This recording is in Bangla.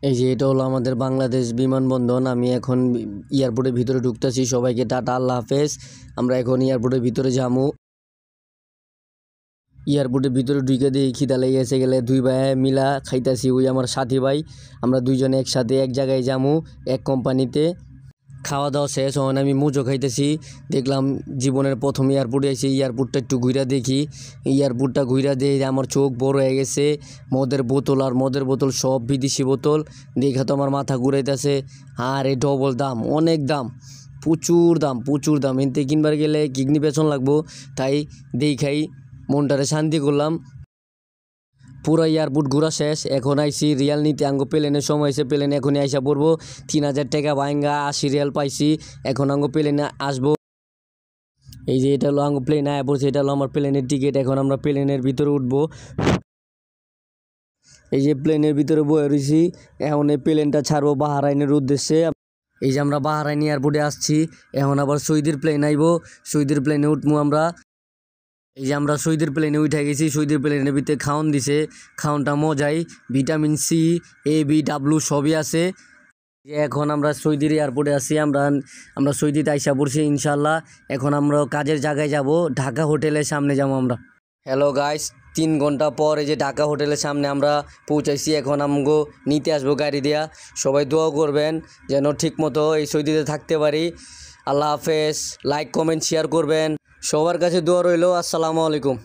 এই যে এটা হলো আমাদের বাংলাদেশ বিমানবন্দর। আমি এখন এয়ারপোর্টের ভিতরে ঢুকতেছি। সবাইকে টাটা, আল্লাহ হাফেজ। আমরা এখন এয়ারপোর্টের ভিতরে যাবো। এয়ারপোর্টের ভিতরে ঢুকে দিয়ে খিদা লেগে গেছে, গেলে দুই ভাই মিলা খাইতাছি। ওই আমার সাথী ভাই, আমরা দুইজনে একসাথে এক জায়গায় যাবো, এক কোম্পানিতে। খাওয়া দাওয়া শেষ, এখন আমি মুজো খাইতেছি। দেখলাম জীবনের প্রথম এয়ারপোর্টে এসে এয়ারপোর্টটা একটু ঘুরা দেখি। এয়ারপোর্টটা ঘুরা দিয়ে আমার চোখ বড় হয়ে গেছে। মদের বোতল আর মদের বোতল, সব বিদেশি বোতল। দেখা তো আমার মাথা ঘুরাইতেছে। আর এই ডবল দাম, অনেক দাম, প্রচুর দাম, প্রচুর দাম। এনতে কিনবার গেলে কিডনি পেছন লাগবো। তাই দেখাই মনটারে শান্তি করলাম। পুরো এয়ারপোর্ট ঘোরা শেষ। এখন আইসি রিয়াল নিতে। আঙ্গো প্লেনের সময় এসে প্লেন এখনই আইসা পড়বো। 3000 টাকা ভাঙ্গা 80 রিয়াল পাইছি। এখন আঙ্গো প্লেনে আসবো। এই যে এটা হলো আঙ্গো প্লেন আয়া পড়ছে। এটা হলো আমার প্লেনের টিকিট। এখন আমরা প্লেনের ভিতরে উঠবো। এই যে প্লেনের ভিতরে বয়ে রয়েছি। এখন এই প্লেনটা ছাড়বো বাহরাইনের উদ্দেশ্যে। এই যে আমরা বাহরাইন এয়ারপোর্টে আসছি। এখন আবার সৌদির প্লেন আইবো। সৌদির প্লেনে উঠবো আমরা। এই যে আমরা সৌদির প্লেনে উঠে গেছি। সৌদির প্লেনের ভিতরে খাওন দিছে। খাওনটা মজাই, vitamin C, A, B, W সবই আছে। এখন আমরা সৌদির এয়ারপোর্টে আছি। আমরা সৌদিতে আইসা পড়ছি ইনশাল্লাহ। এখন আমরা কাজের জায়গায় যাব, ঢাকা হোটেলের সামনে যাবো আমরা। হ্যালো গাইস, 3 ঘন্টা পর এই যে ঢাকা হোটেলের সামনে আমরা পৌঁছাইছি। এখন আমগো নিতে আসবো গাড়ি দিয়া। সবাই দোয়া করবেন যেন ঠিক মতো এই সৌদিতে থাকতে পারি। আল্লাহ হাফেজ। লাইক, কমেন্ট, শেয়ার করবেন। সবার কাছে দোয়া রইল। আসসালামু আলাইকুম।